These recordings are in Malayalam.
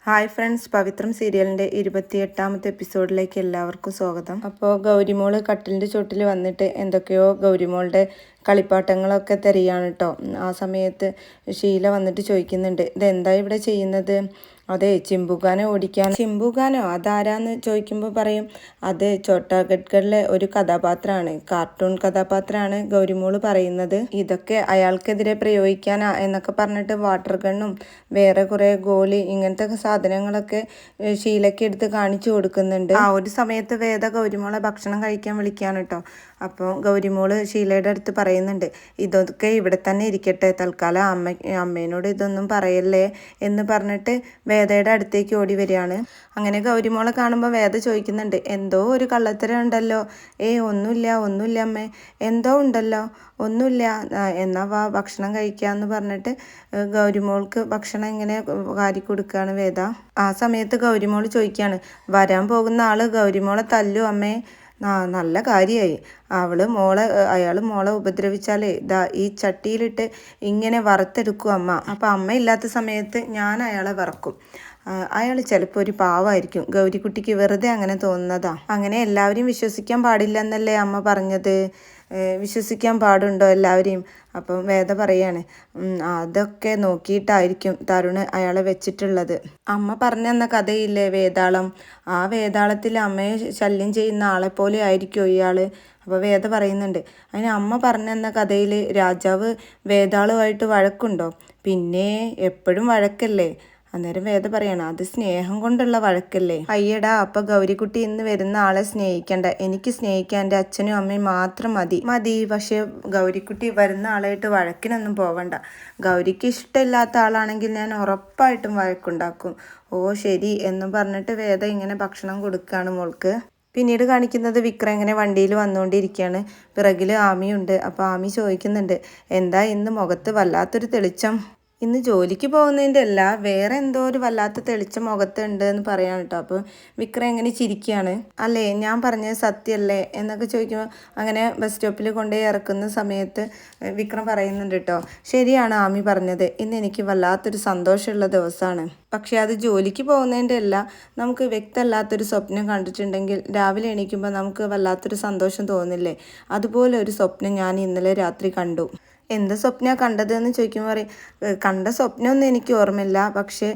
ഹായ് ഫ്രണ്ട്സ്, പവിത്രം സീരിയലിൻ്റെ 28ാമത്തെ എപ്പിസോഡിലേക്ക് എല്ലാവർക്കും സ്വാഗതം. അപ്പോൾ ഗൗരിമോള് കട്ടിലിൻ്റെ ചോട്ടിൽ വന്നിട്ട് എന്തൊക്കെയോ ഗൗരിമോളുടെ കളിപ്പാട്ടങ്ങളൊക്കെ തരികയാണ് കേട്ടോ. ആ സമയത്ത് ഷീല വന്നിട്ട് ചോദിക്കുന്നുണ്ട്, ഇതെന്താ ഇവിടെ ചെയ്യുന്നത്? അതെ, ചിമ്പുഖാനെ ഓടിക്കാൻ. ചിമ്പുഖാനോ? അതാരാന്ന് ചോദിക്കുമ്പോൾ പറയും, അത് ചോട്ടാഗഡ്ഗറിലെ ഒരു കഥാപാത്രമാണ്, കാർട്ടൂൺ കഥാപാത്രമാണ് ഗൗരിമോള് പറയുന്നത്. ഇതൊക്കെ അയാൾക്കെതിരെ പ്രയോഗിക്കാനാ എന്നൊക്കെ പറഞ്ഞിട്ട് വാട്ടർ ഗണ്ണും വേറെ കുറേ ഗോലി ഇങ്ങനത്തെ സാധനങ്ങളൊക്കെ ഷീലയ്ക്ക് എടുത്ത് കാണിച്ചു കൊടുക്കുന്നുണ്ട്. ആ ഒരു സമയത്ത് വേദ ഗൗരിമോളെ ഭക്ഷണം കഴിക്കാൻ വിളിക്കാണ് കേട്ടോ. അപ്പോൾ ഗൗരിമോള് ഷീലയുടെ അടുത്ത് പറയുന്നുണ്ട്, ഇതൊക്കെ ഇവിടെ തന്നെ ഇരിക്കട്ടെ, തൽക്കാലം അമ്മേനോട് ഇതൊന്നും പറയല്ലേ എന്ന് പറഞ്ഞിട്ട് വേദയുടെ അടുത്തേക്ക് ഓടി വരികയാണ്. അങ്ങനെ ഗൗരിമോളെ കാണുമ്പോൾ വേദ ചോദിക്കുന്നുണ്ട്, എന്തോ ഒരു കള്ളത്തരം ഉണ്ടല്ലോ. ഒന്നുമില്ല അമ്മേ, എന്തോ ഉണ്ടല്ലോ. ഒന്നുമില്ല, എന്നാ വാ ഭക്ഷണം കഴിക്കാമെന്ന് പറഞ്ഞിട്ട് ഗൗരിമോൾക്ക് ഭക്ഷണം ഇങ്ങനെ വാരി കൊടുക്കുകയാണ് വേദ. ആ സമയത്ത് ഗൗരിമോൾ ചോദിക്കുകയാണ്, വരാൻ പോകുന്ന ആള് ഗൗരിമോളെ തല്ലു അമ്മേ. നല്ല കാര്യമായി. അയാൾ മോളെ ഉപദ്രവിച്ചാലേ ഈ ചട്ടിയിലിട്ട് ഇങ്ങനെ വറുത്തെടുക്കും അമ്മ. അപ്പം അമ്മ ഇല്ലാത്ത സമയത്ത് ഞാൻ അയാളെ വറക്കും. അയാൾ ചിലപ്പോൾ ഒരു പാവമായിരിക്കും. ഗൗരിക്കുട്ടിക്ക് വെറുതെ അങ്ങനെ തോന്നുന്നതാ. അങ്ങനെ എല്ലാവരെയും വിശ്വസിക്കാൻ പാടില്ല എന്നല്ലേ അമ്മ പറഞ്ഞത്? വിശ്വസിക്കാൻ പാടുണ്ടോ എല്ലാവരെയും? അപ്പം വേദ പറയാണ്, അതൊക്കെ നോക്കിയിട്ടായിരിക്കും തരുണ് അയാളെ വെച്ചിട്ടുള്ളത്. അമ്മ പറഞ്ഞു തന്ന കഥയില്ലേ വേതാളം, ആ വേതാളത്തിൽ അമ്മയെ ശല്യം ചെയ്യുന്ന ആളെപ്പോലെ ആയിരിക്കുമോ ഇയാൾ? അപ്പോൾ വേദ പറയുന്നുണ്ട്, അതിന് അമ്മ പറഞ്ഞു തന്ന കഥയിൽ രാജാവ് വേതാളുമായിട്ട് വഴക്കുണ്ടോ? പിന്നെ എപ്പോഴും വഴക്കല്ലേ? അന്നേരം വേദ പറയണം, അത് സ്നേഹം കൊണ്ടുള്ള വഴക്കല്ലേ? അയ്യടാ, അപ്പൊ ഗൗരിക്കുട്ടി ഇന്ന് വരുന്ന ആളെ സ്നേഹിക്കണ്ട, എനിക്ക് സ്നേഹിക്കാൻ എൻ്റെ അച്ഛനും അമ്മയും മാത്രം മതി. പക്ഷെ ഗൗരിക്കുട്ടി വരുന്ന ആളായിട്ട് വഴക്കിനൊന്നും പോവണ്ട. ഗൗരിക്ക് ഇഷ്ടമില്ലാത്ത ആളാണെങ്കിൽ ഞാൻ ഉറപ്പായിട്ടും വഴക്കുണ്ടാക്കും. ഓ ശരി എന്നും പറഞ്ഞിട്ട് വേദ ഇങ്ങനെ ഭക്ഷണം കൊടുക്കുകയാണ് മോൾക്ക്. പിന്നീട് കാണിക്കുന്നത് വിക്രം ഇങ്ങനെ വണ്ടിയിൽ വന്നുകൊണ്ടിരിക്കുകയാണ്. പിറകിൽ ആമിയുണ്ട്. അപ്പോൾ ആമി ചോദിക്കുന്നുണ്ട്, എന്താ ഇന്ന് മുഖത്ത് വല്ലാത്തൊരു തെളിച്ചം? ഇന്ന് ജോലിക്ക് പോകുന്നതിൻ്റെ അല്ല, വേറെ എന്തോ ഒരു വല്ലാത്ത തെളിച്ചം മുഖത്തുണ്ട് എന്ന് പറയാൻ കേട്ടോ. അപ്പോൾ വിക്രം എങ്ങനെ ചിരിക്കുകയാണ്. അല്ലേ, ഞാൻ പറഞ്ഞത് സത്യമല്ലേ എന്നൊക്കെ ചോദിക്കുമ്പോൾ അങ്ങനെ ബസ് സ്റ്റോപ്പിൽ കൊണ്ടുപോയി ഇറക്കുന്ന സമയത്ത് വിക്രം പറയുന്നുണ്ട് കേട്ടോ, ശരിയാണ് ആമി പറഞ്ഞത്, ഇന്ന് എനിക്ക് വല്ലാത്തൊരു സന്തോഷമുള്ള ദിവസമാണ്. പക്ഷേ അത് ജോലിക്ക് പോകുന്നതിൻ്റെ അല്ല, നമുക്ക് വ്യക്തമല്ലാത്തൊരു സ്വപ്നം കണ്ടിട്ടുണ്ടെങ്കിൽ രാവിലെ എണീക്കുമ്പോൾ നമുക്ക് വല്ലാത്തൊരു സന്തോഷം തോന്നില്ലേ? അതുപോലെ ഒരു സ്വപ്നം ഞാൻ ഇന്നലെ രാത്രി കണ്ടു. എന്ത് സ്വപ്നമാണ് കണ്ടത് എന്ന് ചോദിക്കുമ്പോൾ പറയും, കണ്ട സ്വപ്നമൊന്നും എനിക്ക് ഓർമ്മയില്ല, പക്ഷേ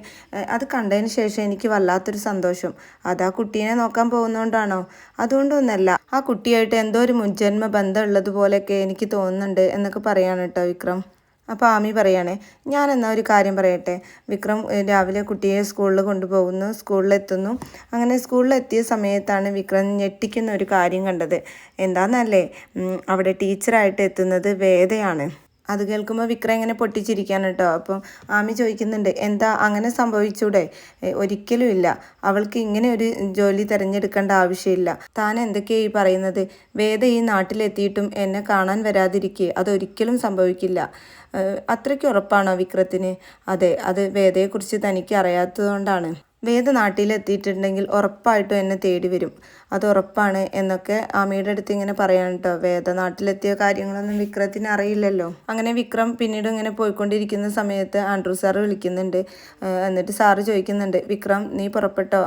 അത് കണ്ടതിന് ശേഷം എനിക്ക് വല്ലാത്തൊരു സന്തോഷം. അത് ആ കുട്ടീനെ നോക്കാൻ പോകുന്നതുകൊണ്ടാണോ? അതുകൊണ്ടൊന്നല്ല, ആ കുട്ടിയായിട്ട് എന്തോ ഒരു മുൻജന്മ ബന്ധം ഉള്ളതുപോലെയൊക്കെ എനിക്ക് തോന്നുന്നുണ്ട് എന്നൊക്കെ പറയാണ് കേട്ടോ വിക്രം. അപ്പോൾ ആമി പറയണേ, ഞാൻ എന്നാൽ ഒരു കാര്യം പറയട്ടെ. വിക്രം രാവിലെ കുട്ടിയെ സ്കൂളിൽ കൊണ്ടുപോകുന്നു, സ്കൂളിലെത്തുന്നു. അങ്ങനെ സ്കൂളിലെത്തിയ സമയത്താണ് വിക്രം ഞെട്ടിക്കുന്ന ഒരു കാര്യം കണ്ടത്. എന്താണെന്നല്ലേ, അവിടെ ടീച്ചറായിട്ട് എത്തുന്നത് വേദയാണ്. അത് കേൾക്കുമ്പോൾ വിക്രം ഇങ്ങനെ പൊട്ടിച്ചിരിക്കാൻ കേട്ടോ. അപ്പം ആമി ചോദിക്കുന്നുണ്ട്, എന്താ അങ്ങനെ സംഭവിച്ചൂടെ? ഒരിക്കലും ഇല്ല, അവൾക്ക് ഇങ്ങനെ ഒരു ജോലി തിരഞ്ഞെടുക്കേണ്ട ആവശ്യമില്ല. താൻ എന്തൊക്കെയാണ് ഈ പറയുന്നത്? വേദ ഈ നാട്ടിലെത്തിയിട്ടും എന്നെ കാണാൻ വരാതിരിക്കുക, അതൊരിക്കലും സംഭവിക്കില്ല. അത്രയ്ക്ക് ഉറപ്പാണോ വിക്രത്തിന്? അതെ, അത് വേദയെക്കുറിച്ച് തനിക്ക് അറിയാത്തതുകൊണ്ടാണ്. വേദ നാട്ടിലെത്തിയിട്ടുണ്ടെങ്കിൽ ഉറപ്പായിട്ടും എന്നെ തേടി വരും, അത് ഉറപ്പാണ് എന്നൊക്കെ ആമിയുടെ അടുത്ത് ഇങ്ങനെ പറയാൻ കേട്ടോ. വേദ നാട്ടിലെത്തിയ കാര്യങ്ങളൊന്നും വിക്രത്തിന് അറിയില്ലല്ലോ. അങ്ങനെ വിക്രം പിന്നീട് ഇങ്ങനെ പോയിക്കൊണ്ടിരിക്കുന്ന സമയത്ത് ആൻഡ്രൂ സാറ് വിളിക്കുന്നുണ്ട്. എന്നിട്ട് സാറ് ചോദിക്കുന്നുണ്ട്, വിക്രം നീ പുറപ്പെട്ടോ?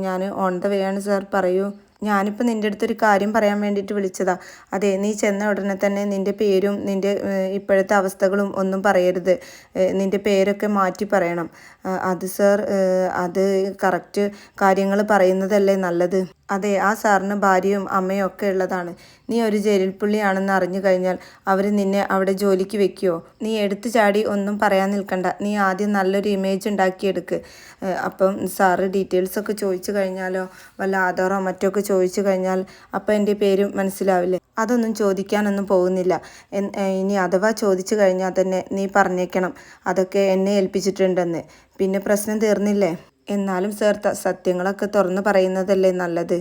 ഞാൻ ഓൺ ദ വേ ആണ് സാർ, പറയൂ. ഞാനിപ്പോൾ നിൻ്റെ അടുത്തൊരു കാര്യം പറയാൻ വേണ്ടിയിട്ട് വിളിച്ചതാ. അതെ, നീ ചെന്ന ഉടനെ തന്നെ നിൻ്റെ പേരും നിൻ്റെ ഇപ്പോഴത്തെ അവസ്ഥകളും ഒന്നും പറയരുത്. നിൻ്റെ പേരൊക്കെ മാറ്റി പറയണം. അത് സാർ, അത് കറക്റ്റ് കാര്യങ്ങൾ പറയുന്നതല്ലേ നല്ലത്? അതെ, ആ സാറിന് ഭാര്യയും അമ്മയും ഒക്കെ ഉള്ളതാണ്. നീ ഒരു ജയിലിൽ പുള്ളിയാണെന്ന് അറിഞ്ഞു കഴിഞ്ഞാൽ അവർ നിന്നെ അവിടെ ജോലിക്ക് വെക്കുമോ? നീ എടുത്തു ചാടി ഒന്നും പറയാൻ നിൽക്കണ്ട. നീ ആദ്യം നല്ലൊരു ഇമേജ് ഉണ്ടാക്കിയെടുക്ക്. അപ്പം സാറ് ഡീറ്റെയിൽസൊക്കെ ചോദിച്ചു കഴിഞ്ഞാലോ, വല്ല ആധാറോ മറ്റോ ചോദിച്ചു കഴിഞ്ഞാൽ അപ്പം എൻ്റെ പേരും മനസ്സിലാവില്ലേ? അതൊന്നും ചോദിക്കാനൊന്നും പോകുന്നില്ല. ഇനി അഥവാ ചോദിച്ചു കഴിഞ്ഞാൽ തന്നെ നീ പറഞ്ഞേക്കണം അതൊക്കെ എന്നെ ഏൽപ്പിച്ചിട്ടുണ്ടെന്ന്. പിന്നെ പ്രശ്നം തീർന്നില്ലേ? എന്നാലും സാർ, സത്യങ്ങളൊക്കെ തുറന്നു പറയുന്നതല്ലേ നല്ലത്?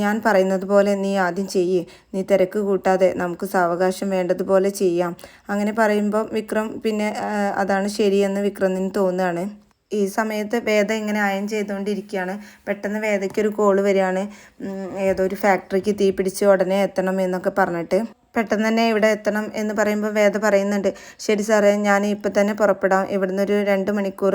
ഞാൻ പറയുന്നത് പോലെ നീ ആദ്യം ചെയ്യ്. നീ തിരക്ക് കൂട്ടാതെ നമുക്ക് സാവകാശം വേണ്ടതുപോലെ ചെയ്യാം. അങ്ങനെ പറയുമ്പോൾ വിക്രം പിന്നെ അതാണ് ശരിയെന്ന് വിക്രമിന് തോന്നുകയാണ്. ഈ സമയത്ത് വേദ ഇങ്ങനെ അയൺ ചെയ്തുകൊണ്ടിരിക്കുകയാണ്. പെട്ടെന്ന് വേദയ്ക്കൊരു കോള് വരികയാണ്. ഏതോ ഒരു ഫാക്ടറിക്ക് തീ പിടിച്ച് ഉടനെ എത്തണം എന്നൊക്കെ പറഞ്ഞിട്ട്. പെട്ടെന്ന് തന്നെ ഇവിടെ എത്തണം എന്ന് പറയുമ്പോൾ വേദ പറയുന്നുണ്ട്, ശരി സാറേ, ഞാൻ ഇപ്പം തന്നെ പുറപ്പെടാം. ഇവിടുന്ന് ഒരു 2 മണിക്കൂർ,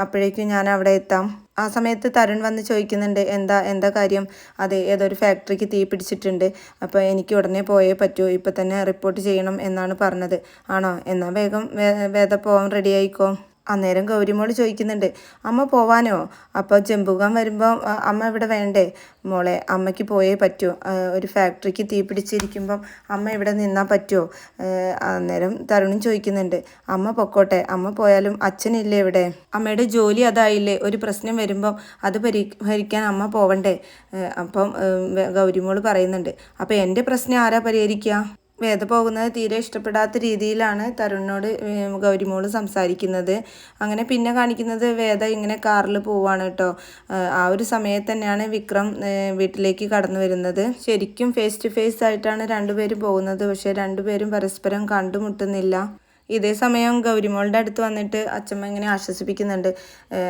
അപ്പോഴേക്കും ഞാൻ അവിടെ എത്താം. ആ സമയത്ത് തരുൺ വന്ന് ചോദിക്കുന്നുണ്ട്, എന്താ എന്താ കാര്യം? അതെ, ഏതൊരു ഫാക്ടറിക്ക് തീ പിടിച്ചിട്ടുണ്ട്, അപ്പോൾ എനിക്ക് ഉടനെ പോയേ പറ്റൂ, ഇപ്പം തന്നെ റിപ്പോർട്ട് ചെയ്യണം എന്നാണ് പറഞ്ഞത്. ആണോ? എന്നാൽ വേഗം വേദ പോവാൻ റെഡി ആയിക്കോ. അന്നേരം ഗൗരിമോൾ ചോദിക്കുന്നുണ്ട്, അമ്മ പോവാനോ? അപ്പോൾ ചെമ്പുകാൻ വരുമ്പോൾ അമ്മ ഇവിടെ വേണ്ടേ? മോളെ, അമ്മയ്ക്ക് പോയേ പറ്റൂ. ഒരു ഫാക്ടറിക്ക് തീ പിടിച്ചിരിക്കുമ്പം അമ്മ ഇവിടെ നിന്നാൽ പറ്റുമോ? അന്നേരം തരുണും ചോദിക്കുന്നുണ്ട്, അമ്മ പൊക്കോട്ടെ, അമ്മ പോയാലും അച്ഛനില്ലേ ഇവിടെ? അമ്മയുടെ ജോലി അതായില്ലേ, ഒരു പ്രശ്നം വരുമ്പം അത് പരിഹരിക്കാൻ അമ്മ പോവണ്ടേ? അപ്പം ഗൗരിമോൾ പറയുന്നുണ്ട്, അപ്പോൾ എൻ്റെ പ്രശ്നം ആരാ പരിഹരിക്കുക? വേദ പോകുന്നത് തീരെ ഇഷ്ടപ്പെടാത്ത രീതിയിലാണ് തരുണിനോട് ഗൗരിമോള് സംസാരിക്കുന്നത്. അങ്ങനെ പിന്നെ കാണിക്കുന്നത് വേദ ഇങ്ങനെ കാറിൽ പോവാണ് കേട്ടോ. ആ ഒരു സമയത്ത് തന്നെയാണ് വിക്രം വീട്ടിലേക്ക് കടന്നു വരുന്നത്. ശരിക്കും ഫേസ് ടു ഫേസ് ആയിട്ടാണ് രണ്ടുപേരും പോകുന്നത്, പക്ഷേ രണ്ടുപേരും പരസ്പരം കണ്ടുമുട്ടുന്നില്ല. ഇതേ സമയം ഗൗരിമോളുടെ അടുത്ത് വന്നിട്ട് അച്ഛമ്മ ഇങ്ങനെ ആശ്വസിപ്പിക്കുന്നുണ്ട്.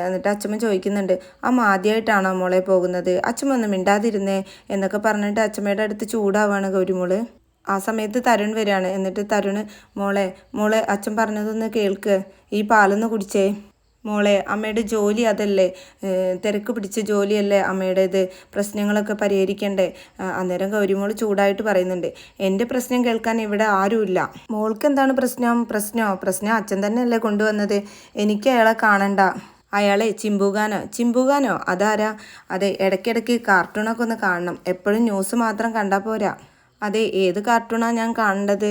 എന്നിട്ട് അച്ഛമ്മ ചോദിക്കുന്നുണ്ട്, അമ്മ ആദ്യമായിട്ടാണോ മോളെ പോകുന്നത്? അച്ഛമ്മ ഒന്നും മിണ്ടാതിരുന്നേ എന്നൊക്കെ പറഞ്ഞിട്ട് അച്ഛമ്മയുടെ അടുത്ത് ചൂടാവാണ് ഗൗരിമോള്. ആ സമയത്ത് തരുൺ വരികയാണ്. എന്നിട്ട് തരുണ്, മോളെ അച്ഛൻ പറഞ്ഞതൊന്ന് കേൾക്ക്, ഈ പാലൊന്ന് കുടിച്ചേ. മോളെ, അമ്മയുടെ ജോലി അതല്ലേ, തിരക്ക് പിടിച്ച ജോലിയല്ലേ അമ്മയുടേത്, പ്രശ്നങ്ങളൊക്കെ പരിഹരിക്കണ്ടേ? അന്നേരം ഗൗരിമോൾ ചൂടായിട്ട് പറയുന്നുണ്ട്, എൻ്റെ പ്രശ്നം കേൾക്കാൻ ഇവിടെ ആരുമില്ല. മോൾക്ക് എന്താണ് പ്രശ്നം അച്ഛൻ തന്നെയല്ലേ കൊണ്ടുവന്നത്, എനിക്ക് അയാളെ കാണണ്ട. അയാളെ ചിമ്പുകാനോ അതാരാ? അതെ, ഇടയ്ക്കിടയ്ക്ക് കാർട്ടൂണൊക്കെ ഒന്ന് കാണണം, എപ്പോഴും ന്യൂസ് മാത്രം കണ്ടാൽ പോരാ. അതെ, ഏത് കാർട്ടൂണാണ് ഞാൻ കാണേണ്ടത്?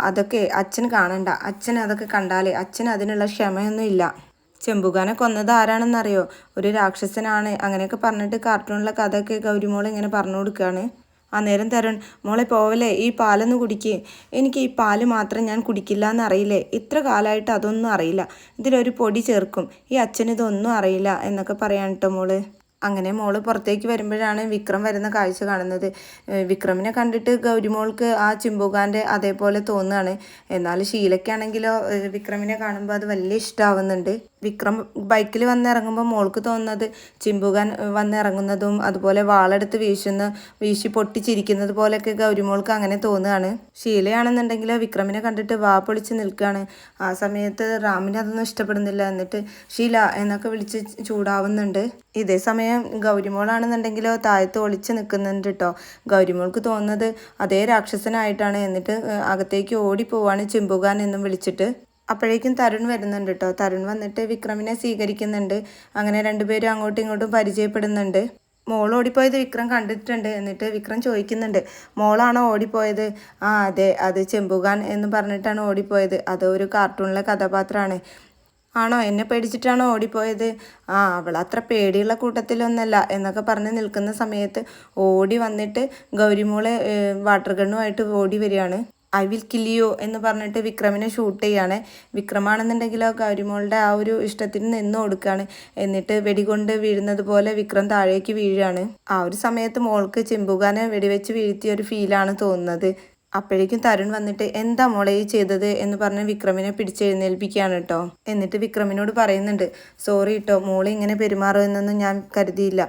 അതൊക്കെ അച്ഛൻ കാണണ്ട, അച്ഛൻ അതൊക്കെ കണ്ടാലേ അച്ഛൻ അതിനുള്ള ക്ഷമയൊന്നും ഇല്ല. ചെമ്പുകാനെ കൊന്നത് ആരാണെന്നറിയോ? ഒരു രാക്ഷസനാണ്. അങ്ങനെയൊക്കെ പറഞ്ഞിട്ട് കാർട്ടൂണിലെ കഥയൊക്കെ ഗൗരിമോൾ ഇങ്ങനെ പറഞ്ഞു കൊടുക്കുകയാണ്. അന്നേരം തരുൺ, മോളെ പോവല്ലേ, ഈ പാലൊന്ന് കുടിക്കേ. എനിക്ക് ഈ പാല് മാത്രം ഞാൻ കുടിക്കില്ല എന്നറിയില്ലേ, ഇത്ര കാലമായിട്ട് അതൊന്നും അറിയില്ല, ഇതിലൊരു പൊടി ചേർക്കും, ഈ അച്ഛനിതൊന്നും അറിയില്ല എന്നൊക്കെ പറയാൻ കേട്ടോ മോള്. അങ്ങനെ മോള് പുറത്തേക്ക് വരുമ്പോഴാണ് വിക്രം വരുന്ന കാഴ്ച കാണുന്നത്. വിക്രമിനെ കണ്ടിട്ട് ഗൗരിമോൾക്ക് ആ ചിമ്പുകാൻ്റെ അതേപോലെ തോന്നുകയാണ്. എന്നാൽ ഷീലയ്ക്കാണെങ്കിലോ വിക്രമിനെ കാണുമ്പോൾ അത് വലിയ ഇഷ്ടമാവുന്നുണ്ട്. വിക്രം ബൈക്കിൽ വന്നിറങ്ങുമ്പോൾ മോൾക്ക് തോന്നുന്നത് ചിമ്പുകാൻ വന്നിറങ്ങുന്നതും അതുപോലെ വാളെടുത്ത് വീശി പൊട്ടിച്ചിരിക്കുന്നത് പോലെയൊക്കെ ഗൗരിമോൾക്ക് അങ്ങനെ തോന്നുകയാണ്. ഷീലയാണെന്നുണ്ടെങ്കിലോ വിക്രമിനെ കണ്ടിട്ട് വാ പൊളിച്ച് നിൽക്കുകയാണ്. ആ സമയത്ത് റാമിന് അതൊന്നും ഇഷ്ടപ്പെടുന്നില്ല. എന്നിട്ട് ഷീല എന്നൊക്കെ വിളിച്ച് ചൂടാവുന്നുണ്ട്. ഇതേ സമയം ഗൗരിമോളാണെന്നുണ്ടെങ്കിലോ താഴത്ത് ഒളിച്ച് നിൽക്കുന്നുണ്ട് കേട്ടോ. ഗൗരിമോൾക്ക് തോന്നുന്നത് അതേ രാക്ഷസനായിട്ടാണ്. എന്നിട്ട് അകത്തേക്ക് ഓടിപ്പോവാണ് ചിമ്പുകാൻ എന്നും വിളിച്ചിട്ട്. അപ്പോഴേക്കും തരുൺ വരുന്നുണ്ട് കേട്ടോ. തരുൺ വന്നിട്ട് വിക്രമിനെ സ്വീകരിക്കുന്നുണ്ട്. അങ്ങനെ രണ്ടുപേരും അങ്ങോട്ടും ഇങ്ങോട്ടും പരിചയപ്പെടുന്നുണ്ട്. മോൾ ഓടിപ്പോയത് വിക്രം കണ്ടിട്ടുണ്ട്. എന്നിട്ട് വിക്രം ചോദിക്കുന്നുണ്ട്, മോളാണോ ഓടിപ്പോയത്? അതെ, അത് ചെമ്പുകാൻ എന്ന് പറഞ്ഞിട്ടാണ് ഓടിപ്പോയത്, അത് ഒരു കാർട്ടൂണിലെ കഥാപാത്രമാണ്. ആണോ, എന്നെ പേടിച്ചിട്ടാണോ ഓടിപ്പോയത്? അവൾ അത്ര പേടിയുള്ള കൂട്ടത്തിലൊന്നല്ല എന്നൊക്കെ പറഞ്ഞ് നിൽക്കുന്ന സമയത്ത് ഓടി വന്നിട്ട് ഗൗരിമോള് വാട്ടർ ഗണ്ണുമായിട്ട് ഓടി വരികയാണ്. ഐ വിൽ കിൽ യു എന്ന് പറഞ്ഞിട്ട് വിക്രമിനെ ഷൂട്ട് ചെയ്യാണ്. വിക്രമാണെന്നുണ്ടെങ്കിലോ ഗൗരിമോളുടെ ആ ഒരു ഇഷ്ടത്തിന് നിന്ന് കൊടുക്കുകയാണ്. എന്നിട്ട് വെടികൊണ്ട് വീഴുന്നത് പോലെ വിക്രം താഴേക്ക് വീഴുകയാണ്. ആ ഒരു സമയത്ത് മോൾക്ക് ചിമ്പുകാനെ വെടിവെച്ച് വീഴ്ത്തിയ ഒരു ഫീലാണ് തോന്നുന്നത്. അപ്പോഴേക്കും തരുൺ വന്നിട്ട്, എന്താ മോളെ ഈ ചെയ്തത് എന്ന് പറഞ്ഞ് വിക്രമിനെ പിടിച്ചെഴുന്നേൽപ്പിക്കുകയാണ് കേട്ടോ. എന്നിട്ട് വിക്രമിനോട് പറയുന്നുണ്ട്, സോറി കേട്ടോ, മോളെ ഇങ്ങനെ പെരുമാറുമെന്നൊന്നും ഞാൻ കരുതിയില്ല.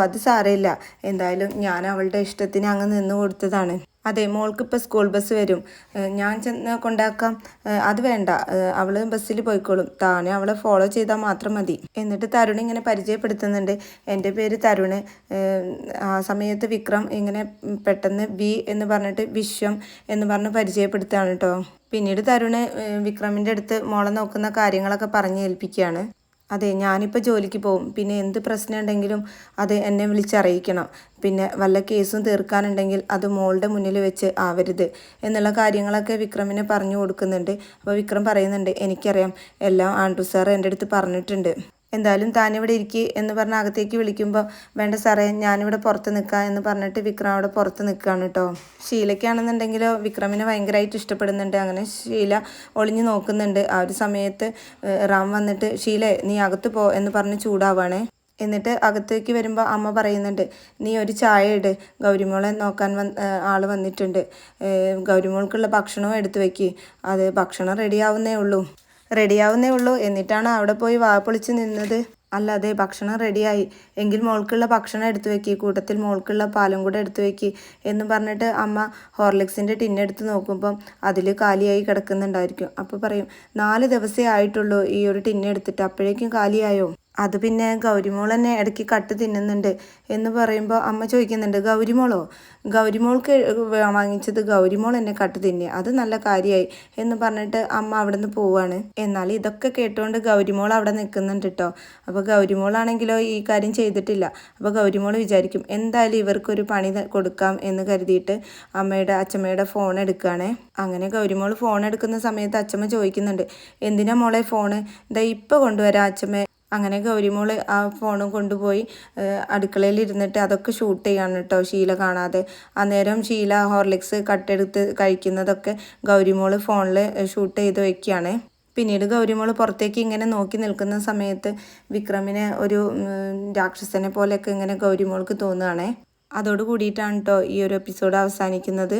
അത് സാരമില്ല, എന്തായാലും ഞാൻ അവളുടെ ഇഷ്ടത്തിന് അങ്ങ് നിന്ന് കൊടുത്തതാണ്. അതെ, മോൾക്കിപ്പോൾ സ്കൂൾ ബസ് വരും, ഞാൻ ചെന്ന് കൊണ്ടാക്കാം. അത് വേണ്ട, അവൾ ബസ്സിൽ പോയിക്കോളും, താനെ അവളെ ഫോളോ ചെയ്താൽ മാത്രം മതി. എന്നിട്ട് തരുൺ ഇങ്ങനെ പരിചയപ്പെടുത്തുന്നുണ്ട്, എൻ്റെ പേര് തരുണ്. ആ സമയത്ത് വിക്രം ഇങ്ങനെ പെട്ടെന്ന് വി എന്ന് പറഞ്ഞിട്ട് വിശ്വം എന്ന് പറഞ്ഞ് പരിചയപ്പെടുത്തുകയാണ് കേട്ടോ. പിന്നീട് തരുണ് വിക്രമിൻ്റെ അടുത്ത് മോളെ നോക്കുന്ന കാര്യങ്ങളൊക്കെ പറഞ്ഞ് ഏൽപ്പിക്കുകയാണ്. അതെ, ഞാനിപ്പോൾ ജോലിക്ക് പോകും, പിന്നെ എന്ത് പ്രശ്നം ഉണ്ടെങ്കിലും അത് എന്നെ വിളിച്ചറിയിക്കണം. പിന്നെ വല്ല കേസും തീർക്കാനുണ്ടെങ്കിൽ അത് മോളുടെ മുന്നിൽ വെച്ച് ആവരുത് എന്നുള്ള കാര്യങ്ങളൊക്കെ വിക്രമിനെ പറഞ്ഞു കൊടുക്കുന്നുണ്ട്. അപ്പോൾ വിക്രം പറയുന്നുണ്ട്, എനിക്കറിയാം, എല്ലാം ആൻഡ്രു സാർ എൻ്റെ അടുത്ത് പറഞ്ഞിട്ടുണ്ട്. എന്തായാലും താനിവിടെ ഇരിക്കുക എന്ന് പറഞ്ഞ് അകത്തേക്ക് വിളിക്കുമ്പോൾ, വേണ്ട സാറേ, ഞാനിവിടെ പുറത്ത് നിൽക്കാം എന്ന് പറഞ്ഞിട്ട് വിക്രം അവിടെ പുറത്ത് നിൽക്കുകയാണ് കേട്ടോ. ഷീലയ്ക്കാണെന്നുണ്ടെങ്കിലോ വിക്രമിനെ ഭയങ്കരമായിട്ട് ഇഷ്ടപ്പെടുന്നുണ്ട്. അങ്ങനെ ഷീല ഒളിഞ്ഞു നോക്കുന്നുണ്ട്. ആ ഒരു സമയത്ത് റാം വന്നിട്ട്, ഷീല നീ അകത്ത് പോ എന്ന് പറഞ്ഞ് ചൂടാവാണേ. എന്നിട്ട് അകത്തേക്ക് വരുമ്പോൾ അമ്മ പറയുന്നുണ്ട്, നീ ഒരു ചായ ഇട്, ഗൗരിമോളെ നോക്കാൻ ആൾ വന്നിട്ടുണ്ട്, ഗൗരിമോൾക്കുള്ള ഭക്ഷണവും എടുത്തു വയ്ക്കുക. അത് ഭക്ഷണം റെഡിയാവുന്നേ ഉള്ളൂ എന്നിട്ടാണ് അവിടെ പോയി വാ പൊളിച്ച് നിന്നത്. അല്ലാതെ ഭക്ഷണം റെഡിയായി എങ്കിൽ മോൾക്കുള്ള ഭക്ഷണം എടുത്തു വെക്കി, കൂട്ടത്തിൽ മോൾക്കുള്ള പാലും കൂടെ എടുത്തു വെക്കി എന്ന് പറഞ്ഞിട്ട് അമ്മ ഹോർലിക്സിൻ്റെ ടിന്നെടുത്ത് നോക്കുമ്പം അതിൽ കാലിയായി കിടക്കുന്നുണ്ടായിരിക്കും. അപ്പോൾ പറയും, 4 ദിവസമേ ആയിട്ടുള്ളൂ ഈ ഒരു ടിന്നെടുത്തിട്ട്, അപ്പോഴേക്കും കാലിയായോ? അത് പിന്നെ ഗൗരിമോൾ തന്നെ ഇടയ്ക്ക് കട്ട് തിന്നുന്നുണ്ട് എന്ന് പറയുമ്പോൾ അമ്മ ചോദിക്കുന്നുണ്ട്, ഗൗരിമോൾക്ക് വാങ്ങിച്ചത് ഗൗരിമോൾ എന്നെ കട്ട് തിന്നെ, അത് നല്ല കാര്യമായി എന്ന് പറഞ്ഞിട്ട് അമ്മ അവിടെ നിന്ന് പോവാണ്. എന്നാൽ ഇതൊക്കെ കേട്ടുകൊണ്ട് ഗൗരിമോൾ അവിടെ നിൽക്കുന്നുണ്ട് കേട്ടോ. അപ്പോൾ ഗൗരിമോളാണെങ്കിലോ ഈ കാര്യം ചെയ്തിട്ടില്ല. അപ്പോൾ ഗൗരിമോൾ വിചാരിക്കും എന്തായാലും ഇവർക്കൊരു പണി കൊടുക്കാം എന്ന് കരുതിയിട്ട് അച്ഛമ്മയുടെ ഫോൺ എടുക്കുകയാണേ. അങ്ങനെ ഗൗരിമോൾ ഫോൺ എടുക്കുന്ന സമയത്ത് അച്ഛമ്മ ചോദിക്കുന്നുണ്ട്, എന്തിനാ മോളെ ഫോണ്, ഇതാ ഇപ്പോൾ കൊണ്ടുവരാം അച്ഛമ്മ. അങ്ങനെ ഗൗരിമോൾ ആ ഫോണും കൊണ്ടുപോയി അടുക്കളയിൽ ഇരുന്നിട്ട് അതൊക്കെ ഷൂട്ട് ചെയ്യാണ് കേട്ടോ, ഷീല കാണാതെ. അന്നേരം ഷീല ഹോർലിക്സ് കട്ടെടുത്ത് കഴിക്കുന്നതൊക്കെ ഗൗരിമോൾ ഫോണിൽ ഷൂട്ട് ചെയ്ത് വയ്ക്കുകയാണ്. പിന്നീട് ഗൗരിമോൾ പുറത്തേക്ക് ഇങ്ങനെ നോക്കി നിൽക്കുന്ന സമയത്ത് വിക്രമിനെ ഒരു രാക്ഷസനെ പോലെയൊക്കെ ഇങ്ങനെ ഗൗരിമോൾക്ക് തോന്നുകയാണേ. അതോട് കൂടിയിട്ടാണ് കേട്ടോ ഈ ഒരു എപ്പിസോഡ് അവസാനിക്കുന്നത്.